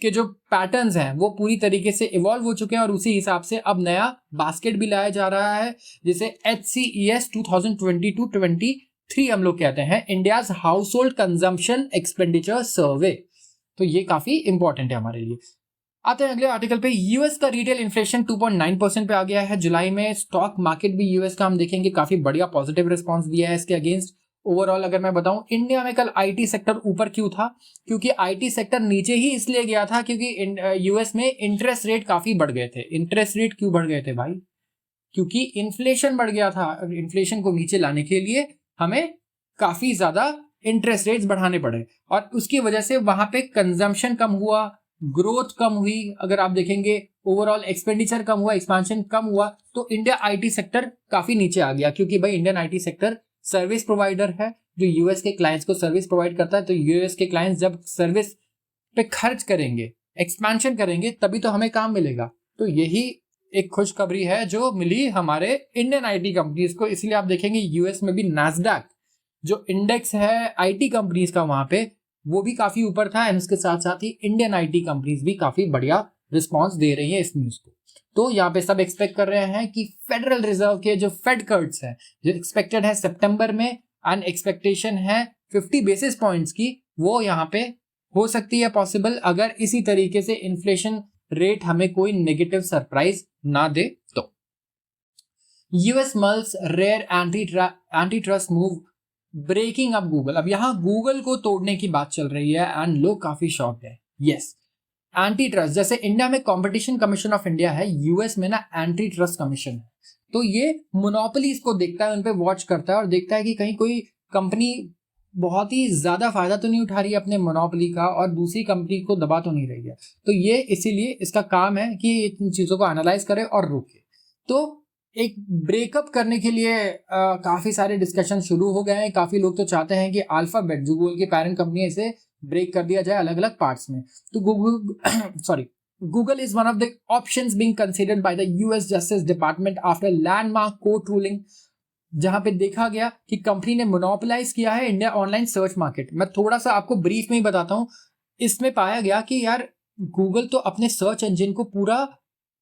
के जो पैटर्न्स हैं वो पूरी तरीके से इवॉल्व हो चुके हैं, और उसी हिसाब से अब नया बास्केट भी लाया जा रहा है, जिसे HCES 2022-23 हम लोग कहते हैं, India's house hold consumption expenditure सर्वे। तो ये काफी इंपॉर्टेंट है हमारे लिए। आते हैं अगले आर्टिकल पे। यूएस का रिटेल इन्फ्लेशन 2.9% पे आ गया है जुलाई में। स्टॉक मार्केट भी यूएस का हम देखेंगे काफी बढ़िया पॉजिटिव रिस्पांस दिया है इसके अगेंस्ट। ओवरऑल अगर मैं बताऊं, इंडिया में कल आईटी सेक्टर ऊपर क्यों था? क्योंकि आईटी सेक्टर नीचे ही इसलिए गया था क्योंकि यूएस में इंटरेस्ट रेट काफी बढ़ गए थे। इंटरेस्ट रेट क्यों बढ़ गए थे भाई? क्योंकि इन्फ्लेशन बढ़ गया था। इन्फ्लेशन को नीचे लाने के लिए हमें काफी ज्यादा इंटरेस्ट रेट्स बढ़ाने पड़े और उसकी वजह से वहां पे कंजम्पशन कम हुआ, ग्रोथ कम हुई। अगर आप देखेंगे ओवरऑल एक्सपेंडिचर कम हुआ, एक्सपेंशन कम हुआ, तो इंडिया आईटी सेक्टर काफी नीचे आ गया। क्योंकि भाई Indian IT sector service provider है जो यूएस के क्लाइंट्स को सर्विस प्रोवाइड करता है। तो यूएस के क्लाइंट्स जब सर्विस पे खर्च करेंगे, एक्सपेंशन करेंगे, तभी तो हमें काम मिलेगा। तो यही एक खुशखबरी है जो मिली हमारे इंडियन आईटी कंपनीज को। इसलिए आप देखेंगे यूएस में भी नैस्डैक जो इंडेक्स है आईटी कंपनीज का, वहां पे वो भी काफी ऊपर था। एंड उसके साथ साथ ही इंडियन आईटी कंपनीज भी काफी बढ़िया रिस्पांस दे रही है इस न्यूज को। तो यहाँ पे सब एक्सपेक्ट कर रहे हैं कि फेडरल रिजर्व के जो फेड कट्स है जो एक्सपेक्टेड है सितंबर में, एंड एक्सपेक्टेशन है 50 बेसिस पॉइंट्स की, वो यहाँ पे हो सकती है पॉसिबल अगर इसी तरीके से इन्फ्लेशन रेट हमें कोई नेगेटिव सरप्राइज ना दे तो। US mulls rare antitrust move breaking up Google. अब यहां गूगल को तोड़ने की बात चल रही है एंड लोग काफी शॉक है। यस, एंटी ट्रस्ट, जैसे इंडिया में कंपटीशन कमीशन ऑफ इंडिया है, यूएस में ना एंटी ट्रस्ट कमीशन है। तो ये मोनोपोलीज को देखता है, उन पे वॉच करता है और देखता है कि कहीं कोई कंपनी बहुत ही ज्यादा फायदा तो नहीं उठा रही है अपने मोनोपोली का और दूसरी कंपनी को दबा तो नहीं रही है। तो ये इसीलिए इसका काम है कि इन चीजों को एनालाइज करे और रोके। तो एक ब्रेकअप करने के लिए काफी सारे डिस्कशन शुरू हो गए हैं। काफी लोग तो चाहते हैं कि अल्फाबेट जो गूगल की पेरेंट कंपनी है इसे ब्रेक कर दिया जाए अलग अलग पार्ट्स में। तो Google is one of the options being considered by the US Justice Department after landmark court ruling, जहां पे देखा गया कि कंपनी ने मोनोपोलाइज किया है इंडिया ऑनलाइन सर्च मार्केट। मैं थोड़ा सा आपको ब्रीफ में ही बताता हूं। इसमें पाया गया कि यार गूगल तो अपने सर्च इंजन को पूरा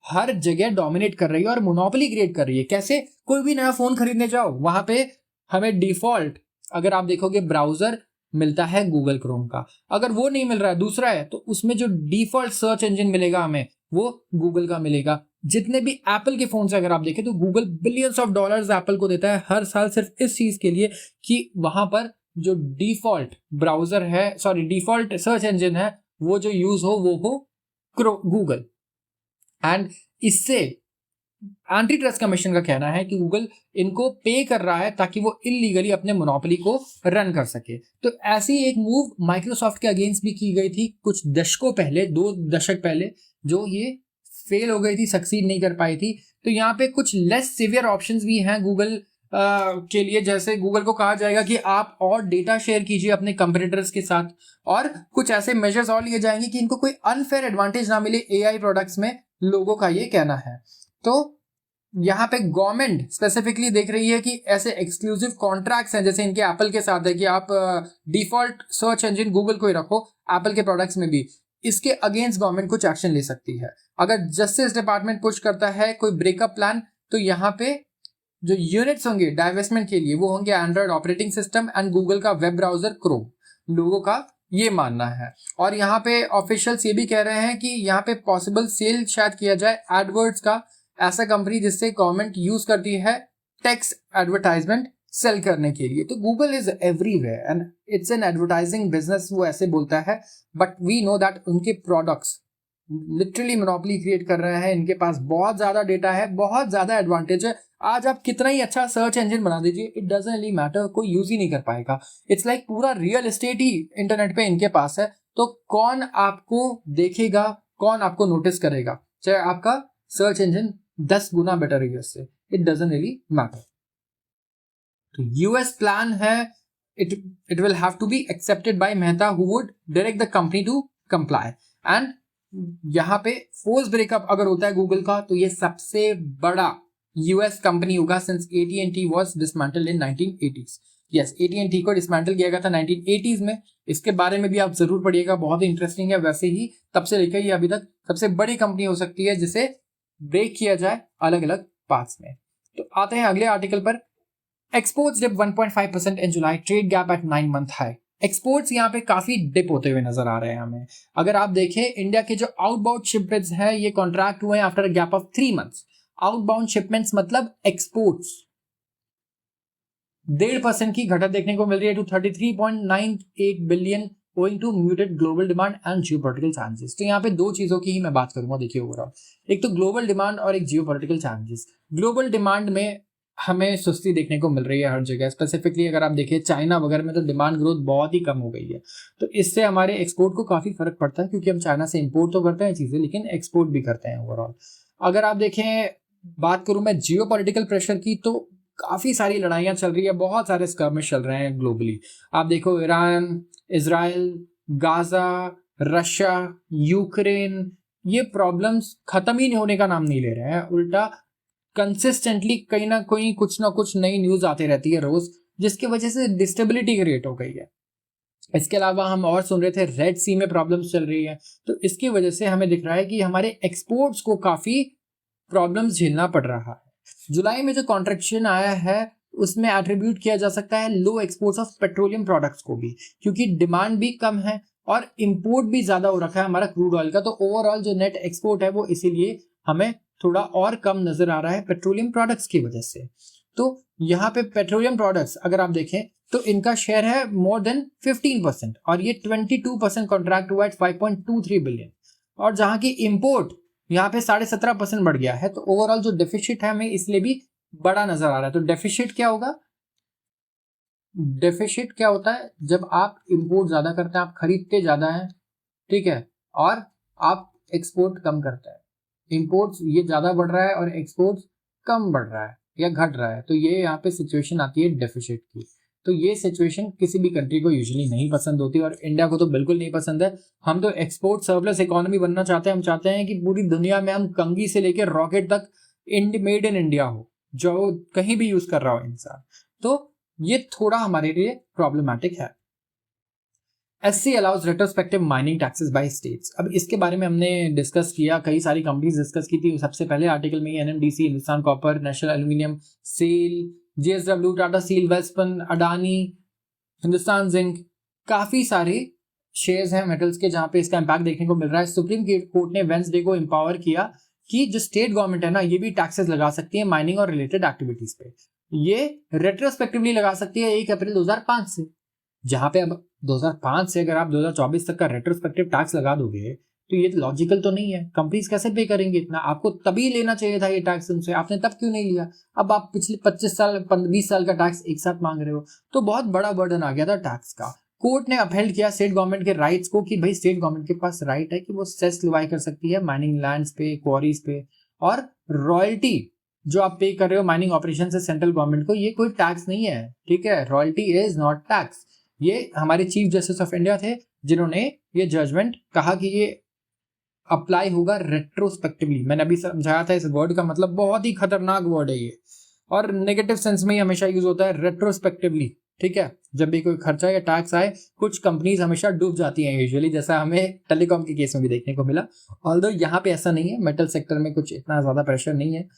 हर जगह डोमिनेट कर रही है और मोनोपोली क्रिएट कर रही है। कैसे? कोई भी नया फोन खरीदने जाओ, वहां पे हमें डिफॉल्ट अगर आप देखोगे ब्राउजर मिलता है गूगल क्रोम का। अगर वो नहीं मिल रहा है, दूसरा है, तो उसमें जो डिफॉल्ट सर्च इंजन मिलेगा हमें वो गूगल का मिलेगा। जितने भी एप्पल के फोन से अगर आप देखें तो Google billions of dollars Apple को देता है हर साल सिर्फ इस चीज के लिए कि वहां पर जो डिफॉल्ट ब्राउजर है, डिफॉल्ट सर्च इंजन है, वो जो यूज हो वो हो गूगल। एंड इससे एंटी ट्रस्ट कमीशन का कहना है कि गूगल इनको पे कर रहा है ताकि वो इलीगली अपने मोनोपोली को रन कर सके। तो ऐसी एक मूव माइक्रोसॉफ्ट के अगेंस्ट भी की गई थी कुछ दशकों पहले, 2 दशक पहले, जो ये फेल हो गई थी, सक्सीड नहीं कर पाई थी। तो यहाँ पे कुछ लेस सिवियर ऑप्शंस भी हैं गूगल के लिए। जैसे गूगल को कहा जाएगा कि आप और डेटा शेयर कीजिए अपने कंपटीटर्स के साथ, और कुछ ऐसे मेजर्स और लिए जाएंगे कि इनको कोई अनफेयर एडवांटेज ना मिले एआई प्रोडक्ट्स में, लोगों का ये कहना है। तो यहाँ पे गवर्नमेंट स्पेसिफिकली देख रही है कि ऐसे एक्सक्लूसिव कॉन्ट्रैक्ट्स हैं जैसे इनके एप्पल के साथ है कि आप डिफॉल्ट सर्च इंजन गूगल को ही रखो एप्पल के प्रोडक्ट्स में भी, इसके अगेंस्ट गवर्नमेंट कुछ एक्शन ले सकती है। अगर जस्टिस डिपार्टमेंट पुश करता है कोई ब्रेकअप प्लान, तो यहाँ पे जो यूनिट्स होंगे डाइवेस्टमेंट के लिए वो होंगे Android operating system and Google का वेब ब्राउजर क्रोम, लोगों का ये मानना है। और यहाँ पे ऑफिशियल्स ये भी कह रहे हैं कि यहाँ पे पॉसिबल सेल शायद किया जाए एडवर्ड्स का, ऐसा कंपनी जिससे गवर्नमेंट यूज करती है टेक्स्ट एडवर्टाइजमेंट सेल करने के लिए। तो Google is everywhere and it's an advertising business, वो ऐसे बोलता है, बट वी नो दैट उनके प्रोडक्ट्स लिटरली मोनोपोली क्रिएट कर रहे हैं। इनके पास बहुत ज्यादा डेटा है, बहुत ज्यादा एडवांटेज है। आज आप कितना ही अच्छा सर्च इंजन बना दीजिए, इट डजंट रियली मैटर, कोई यूज ही नहीं कर पाएगा। इट्स लाइक पूरा रियल एस्टेट ही इंटरनेट पे इनके पास है। तो कौन आपको देखेगा, कौन आपको नोटिस करेगा, चाहे आपका सर्च इंजन 10 गुना बेटर है उससे, इट डजंट रियली मैटर। तो यूएस प्लान है, it will have to be accepted by Mehta who would direct the company to comply. And यहाँ पे फोर्स ब्रेकअप अगर होता है गूगल का, तो ये सबसे बड़ा यूएस कंपनी होगा since AT&T was dismantled in 1980s। Yes, AT&T को डिसमेंटल किया गया था 1980s में। इसके बारे में भी आप जरूर पढ़िएगा, बहुत ही इंटरेस्टिंग है। वैसे ही तब से लेकर ये अभी तक सबसे बड़ी कंपनी हो सकती है जिसे ब्रेक किया जाए अलग अलग पार्ट्स में। तो आते हैं अगले आर्टिकल पर। Exports dip 1.5% in July, trade gap at 9-month high. Exports यहाँ पे काफी डिप होते हुए नजर आ रहे हैं हमें। अगर आप देखें इंडिया के जो आउटबाउंड शिपमेंट्स हैं ये कॉन्ट्रैक्ट हुए हैं after a gap of 3 months. Outbound shipments मतलब एक्सपोर्ट्स 1.5% की घटत देखने को मिल रही है to 33.98 billion owing to muted global demand and geopolitical challenges। तो यहाँ पे दो चीजों की ही मैं बात करूंगा। देखिए ओवरऑल एक तो ग्लोबल डिमांड और एक जियोपॉलिटिकल चैलेंजेस। ग्लोबल डिमांड में हमें सुस्ती देखने को मिल रही है हर जगह। स्पेसिफिकली अगर आप देखिए चाइना वगैरह में तो डिमांड ग्रोथ बहुत ही कम हो गई है, तो इससे हमारे एक्सपोर्ट को काफी फर्क पड़ता है क्योंकि हम चाइना से इंपोर्ट तो करते हैं चीजें लेकिन एक्सपोर्ट भी करते हैं ओवरऑल। अगर आप देखें बात करूं मैं जियोपॉलिटिकल प्रेशर की तो काफी सारी लड़ाइयां चल रही है, बहुत सारे स्कर्मिश चल रहे हैं ग्लोबली। आप देखो Iran, Israel, Gaza, Russia, Ukraine, ये प्रॉब्लम्स खत्म ही नहीं होने का नाम नहीं ले रहे हैं। उल्टा कंसिस्टेंटली कहीं ना कुछ नई न्यूज आती रहती है रोज, जिसकी वजह से डिस्टेबिलिटी क्रिएट हो गई है। इसके अलावा हम और सुन रहे थे रेड सी में प्रॉब्लम्स चल रही है, तो इसकी वजह से हमें दिख रहा है कि हमारे एक्सपोर्ट्स को काफी प्रॉब्लम्स झेलना पड़ रहा है। जुलाई में जो कॉन्ट्रैक्शन आया है उसमें एट्रीब्यूट किया जा सकता है लो एक्सपोर्ट्स ऑफ पेट्रोलियम प्रोडक्ट्स को भी, क्योंकि डिमांड भी कम है और इंपोर्ट भी ज्यादा हो रखा है हमारा क्रूड ऑयल का। तो ओवरऑल जो नेट एक्सपोर्ट है वो इसीलिए हमें थोड़ा और कम नजर आ रहा है पेट्रोलियम प्रोडक्ट्स की वजह से। तो यहाँ पे पेट्रोलियम प्रोडक्ट्स अगर आप देखें तो इनका शेयर है मोर देन 15% और ये 22% कॉन्ट्रैक्ट हुआ है 5.23 बिलियन। और जहां की इंपोर्ट यहाँ पे 17.5% बढ़ गया है। तो ओवरऑल जो डेफिसिट है हमें इसलिए भी बड़ा नजर आ रहा है। तो डेफिसिट क्या होगा? डेफिसिट क्या होता है? जब आप इंपोर्ट ज्यादा करते हैं, आप खरीदते ज्यादा हैं, ठीक है, और आप एक्सपोर्ट कम करते हैं। इंपोर्ट्स ये ज्यादा बढ़ रहा है और एक्सपोर्ट्स कम बढ़ रहा है या घट रहा है, तो ये यहाँ पे सिचुएशन आती है डेफिसिट की। तो ये सिचुएशन किसी भी कंट्री को यूजुअली नहीं पसंद होती और इंडिया को तो बिल्कुल नहीं पसंद है। हम तो एक्सपोर्ट सरप्लस इकोनॉमी बनना चाहते हैं। हम चाहते हैं कि पूरी दुनिया में हम कंघी से लेकर रॉकेट तक मेड इन इंडिया हो, जो कहीं भी यूज कर रहा हो इंसान। तो ये थोड़ा हमारे लिए प्रॉब्लमैटिक है। SC allows retrospective mining taxes by states. अब इसके बारे में हमने डिस्कस किया, कई सारी कंपनीज डिस्कस की थी। सबसे पहले आर्टिकल में NMDC, Hindustan copper, national aluminium, SAIL, JSW, Tata steel, Welspun, Adani, Hindustan zinc, काफी सारे शेयर्स हैं मेटल्स के जहां पे इसका इम्पैक्ट देखने को मिल रहा है। सुप्रीम कोर्ट ने वेंसडे को एम्पावर किया कि जो स्टेट गवर्नमेंट है ना, ये भी टैक्सेस लगा सकती है माइनिंग और रिलेटेड एक्टिविटीज पे। ये रेट्रोस्पेक्टिवली लगा सकती है 1 अप्रैल 2005 से। जहां पे अब 2005 से अगर आप 2024 तक का रेट्रोस्पेक्टिव टैक्स लगा दोगे तो ये लॉजिकल तो नहीं है। कंपनीज कैसे पे करेंगे इतना? आपको तभी लेना चाहिए था ये टैक्स उनसे, आपने तब क्यों नहीं लिया? अब आप पिछले 25 साल 20 साल का टैक्स एक साथ मांग रहे हो, तो बहुत बड़ा बर्डन आ गया था टैक्स का। कोर्ट ने अपहेल्ड किया स्टेट गवर्नमेंट के राइट्स को कि भाई स्टेट गवर्नमेंट के पास राइट है कि वो सेस लिवाई कर सकती है माइनिंग लैंड्स पे, क्वारीज पे, और रॉयल्टी जो आप पे कर रहे हो माइनिंग ऑपरेशन से सेंट्रल गवर्नमेंट को, ये कोई टैक्स नहीं है, ठीक है। Royalty is not tax. ये हमारे चीफ जस्टिस ऑफ इंडिया थे जिन्होंने ये जजमेंट कहा कि ये अप्लाई होगा रेट्रोस्पेक्टिवली। मैंने अभी समझाया था इस वर्ड का मतलब, बहुत ही खतरनाक वर्ड है ये और नेगेटिव सेंस में ही हमेशा यूज होता है रेट्रोस्पेक्टिवली, ठीक है। जब भी कोई खर्चा या टैक्स आए कुछ कंपनीज हमेशा डूब जाती हैं यूजुअली, जैसा हमें टेलीकॉम के केस में भी देखने को मिला। ऑल्दो यहाँ पे ऐसा नहीं है, मेटल सेक्टर में कुछ इतना ज्यादा प्रेशर नहीं है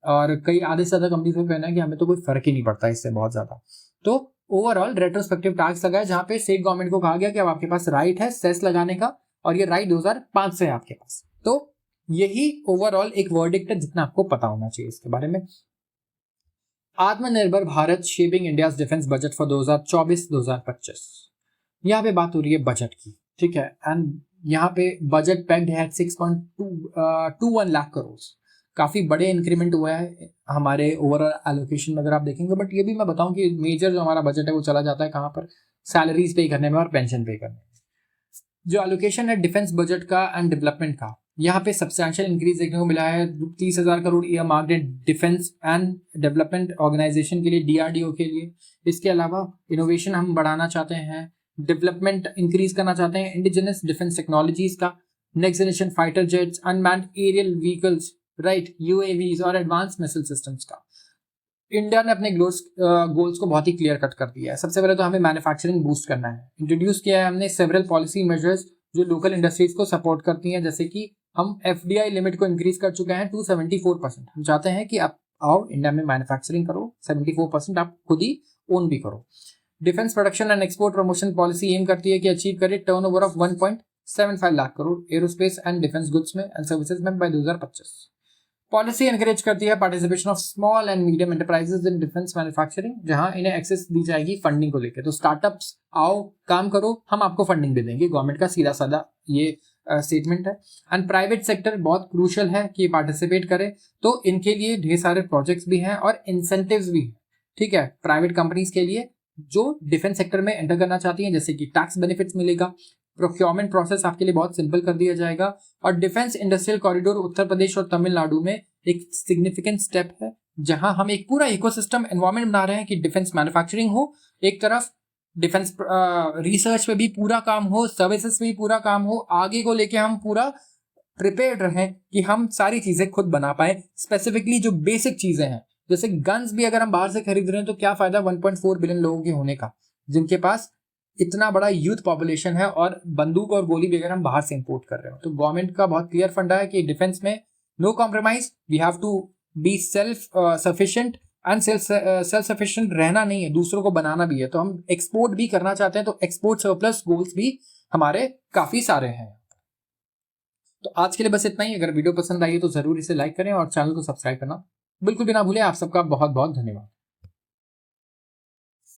और कई आधे से ज्यादा कंपनीज में कहना है कि हमें तो कोई फर्क ही नहीं पड़ता इससे बहुत ज्यादा। तो ओवरऑल रेट्रोस्पेक्टिव टैक्स लगा है जहां पे स्टेट गवर्नमेंट को कहा गया कि अब आपके पास राइट है सेस लगाने का और ये राइट 2005 से है आपके पास। तो यही ओवरऑल एक वर्डिक्ट है जितना आपको पता होना चाहिए इसके बारे में। आत्मनिर्भर Bharat shaping India defence budget for 2024-2025। यहाँ पे बात हो रही है बजट की, ठीक है। एंड यहाँ पे बजट पैक्ड है 6.21 लाख करोड़। काफी बड़े इंक्रीमेंट हुआ है हमारे ओवरऑल एलोकेशन में अगर आप देखेंगे। बट ये भी मैं बताऊं कि मेजर जो हमारा बजट है वो चला जाता है कहाँ पर? सैलरीज पे करने में और पेंशन पे करने में। जो एलोकेशन है डिफेंस बजट का एंड डेवलपमेंट का, यहाँ पे सब्सटैंशियल इंक्रीज देखने को मिला है। 30,000 करोड़ ईयर मार्क्ड है डिफेंस एंड डेवलपमेंट ऑर्गेनाइजेशन के लिए, DRDO के लिए। इसके अलावा इनोवेशन हम बढ़ाना चाहते हैं, डेवलपमेंट इंक्रीज करना चाहते हैं, इंडिजिनस डिफेंस टेक्नोलॉजीज का, next generation fighter jets, unmanned aerial vehicles, right, UAVs और एडवांस मिसाइल सिस्टम्स का। इंडिया ने अपने गोल्स को बहुत ही क्लियर कट कर दिया है। सबसे पहले तो हमें मैन्युफैक्चरिंग बूस्ट करना है। इंट्रोड्यूस किया है हमने सेवरल पॉलिसी मेजर्स जो लोकल इंडस्ट्रीज को सपोर्ट करती हैं, जैसे कि हम FDI लिमिट को इंक्रीज कर चुके हैं टू 74%। हम चाहते हैं कि आप आओ इंडिया में मैन्युफैक्चरिंग करो, 74% आप खुद ही ओन भी करो। Defence production and export promotion policy aim करती है कि अचीव करे turnover of 1.75 lakh crore aerospace and defence goods में एंड सर्विसेज में बाय 2025। पॉलिसी एनकरेज करती है participation of small and medium enterprises in defence manufacturing, जहां इन्हें एक्सेस दी जाएगी फंडिंग को लेकर। तो स्टार्टअप्स आओ काम करो, हम आपको फंडिंग दे देंगे, गवर्नमेंट का सीधा साधा ये स्टेटमेंट है। एंड प्राइवेट सेक्टर बहुत क्रूशियल है कि पार्टिसिपेट करे, तो इनके लिए ढेर सारे प्रोजेक्ट्स भी हैं और इंसेंटिव्स भी हैं। ठीक है, प्राइवेट कंपनीज के लिए जो डिफेंस सेक्टर में एंटर करना चाहती हैं, जैसे कि टैक्स बेनिफिट्स मिलेगा, प्रोक्योरमेंट प्रोसेस आपके लिए बहुत सिंपल कर दिया जाएगा, और defence industrial corridor Uttar Pradesh और तमिलनाडु में एक सिग्निफिकेंट स्टेप है, जहां हम एक पूरा इकोसिस्टम एनवायरनमेंट बना रहे हैं कि डिफेंस मैन्युफैक्चरिंग हो, एक तरफ डिफेंस रिसर्च पे भी पूरा काम हो, सर्विसेज पे भी पूरा काम हो, आगे को लेके हम पूरा प्रिपेयर्ड रहें कि हम सारी चीजें खुद बना पाए। स्पेसिफिकली जो बेसिक चीजें हैं, जैसे गन्स भी अगर हम बाहर से खरीद रहे हैं तो क्या फायदा 1.4 बिलियन लोगों के होने का, जिनके पास इतना बड़ा यूथ पॉपुलेशन है, और बंदूक और गोली भी अगर हम बाहर से इंपोर्ट कर रहे हो। तो गवर्नमेंट का बहुत क्लियर फंडा है कि डिफेंस में no compromise, we have to be self sufficient, and self sufficient रहना नहीं है, दूसरों को बनाना भी है। तो हम एक्सपोर्ट भी करना चाहते हैं, तो एक्सपोर्ट सरप्लस गोल्स भी हमारे काफी सारे हैं। तो आज के लिए बस इतना ही। अगर वीडियो पसंद आई है तो जरूर इसे लाइक करें और चैनल को सब्सक्राइब करना बिल्कुल भी ना भूलें। आप सबका बहुत बहुत धन्यवाद।